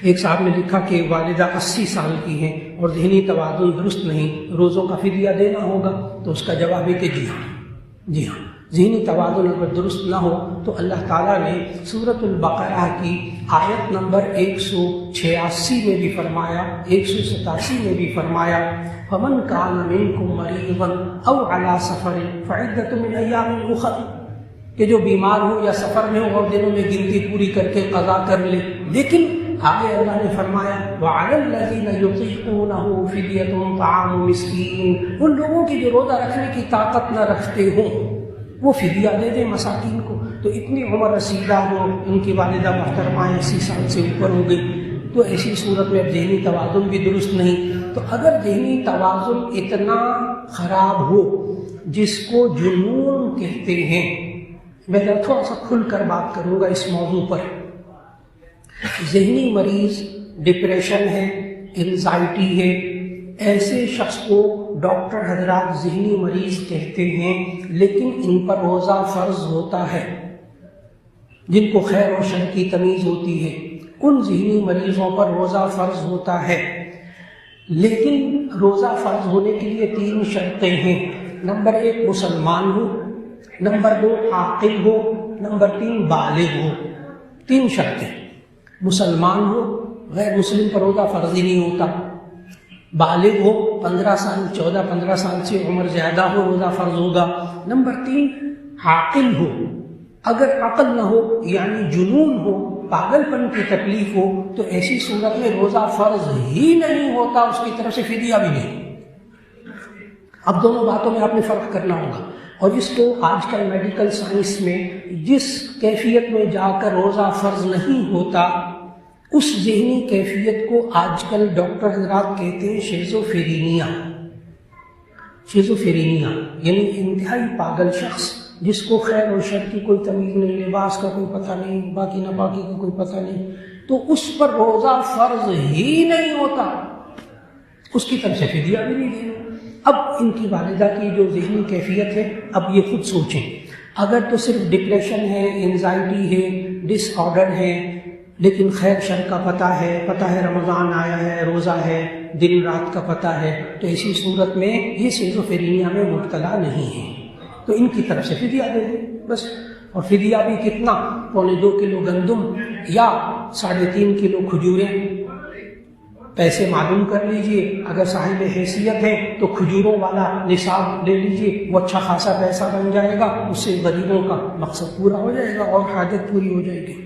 ایک صاحب نے لکھا کہ والدہ 80 سال کی ہیں اور ذہنی توازن درست نہیں، روزوں کا فدیہ دینا ہوگا؟ تو اس کا جواب ہے کہ جی ہاں، ذہنی توازن اگر درست نہ ہو تو اللہ تعالیٰ نے سورۃ البقرہ کی آیت نمبر 186 میں بھی فرمایا، 187 میں بھی فرمایا فَمَنْ كَانَ مِنْكُمْ مَرِيضًا أَوْ عَلَىٰ سَفَرٍ فَعِدَّةٌ مِنْ أَيَّامٍ أُخَرَ، کہ جو بیمار ہو یا سفر میں ہو اور دنوں میں گنتی پوری کر کے قضا کر لے۔ لیکن آگے اللہ نے فرمایا وَعَلَى الَّذِينَ يُطِيقُونَهُ فِدْيَةٌ طَعَامُ مِسْكِينٍ، ان لوگوں کی جو روزہ رکھنے کی طاقت نہ رکھتے ہوں وہ فدیہ دے دیں مساکین کو۔ تو اتنی عمر رسیدہ ہو، ان کی والدہ محترمہ 80 سال سے اوپر ہو گئی، تو ایسی صورت میں اب ذہنی توازن بھی درست نہیں۔ تو اگر ذہنی توازن اتنا خراب ہو جس کو جنون کہتے ہیں، میں تھوڑا سا کھل کر بات کروں گا اس موضوع پر۔ ذہنی مریض ڈپریشن ہے، انزائٹی ہے، ایسے شخص کو ڈاکٹر حضرات ذہنی مریض کہتے ہیں، لیکن ان پر روزہ فرض ہوتا ہے۔ جن کو خیر و شر کی تمیز ہوتی ہے ان ذہنی مریضوں پر روزہ فرض ہوتا ہے، لیکن روزہ فرض ہونے کے لیے 3 شرطیں ہیں۔ نمبر 1 مسلمان ہو، نمبر 2 عاقل ہو، نمبر 3 بالغ ہو۔ 3 شرطیں، مسلمان ہو، غیر مسلم پر روزہ فرض ہی نہیں ہوتا، بالغ ہو 15 سال 14-15 سال سے عمر زیادہ ہو روزہ فرض ہوگا، نمبر 3 عاقل ہو۔ اگر عقل نہ ہو یعنی جنون ہو، پاگل پن کی تکلیف ہو، تو ایسی صورت میں روزہ فرض ہی نہیں ہوتا، اس کی طرف سے فدیہ بھی نہیں۔ اب دونوں باتوں میں آپ نے فرق کرنا ہوگا، اور اس کو آج کل میڈیکل سائنس میں جس کیفیت میں جا کر روزہ فرض نہیں ہوتا اس ذہنی کیفیت کو آج کل ڈاکٹر حضرات کہتے ہیں شیزوفرینیا۔ شیزوفرینیا یعنی انتہائی پاگل شخص جس کو خیر و شر کی کوئی تمیز نہیں، لباس کا کوئی پتہ نہیں، باقی ناپاکی کا کوئی پتہ نہیں، تو اس پر روزہ فرض ہی نہیں ہوتا، اس کی طرف سے فدیہ بھی نہیں دینا۔ اب ان کی والدہ کی جو ذہنی کیفیت ہے، اب یہ خود سوچیں، اگر تو صرف ڈپریشن ہے، انزائٹی ہے، ڈس آرڈر ہے، لیکن خیر شر کا پتہ ہے رمضان آیا ہے، روزہ ہے، دن رات کا پتہ ہے، تو ایسی صورت میں یہ شیزوفرینیا میں مبتلا نہیں ہے، تو ان کی طرف سے فدیہ دے دیں بس۔ اور فدیہ بھی کتنا؟ 2.25 کلو گندم یا 3.5 کلو کھجوریں۔ پیسے معلوم کر لیجئے، اگر صاحب حیثیت ہے تو کھجوروں والا نصاب لے لیجئے، وہ اچھا خاصا پیسہ بن جائے گا، اس سے غریبوں کا مقصد پورا ہو جائے گا اور حاجت پوری ہو جائے گی۔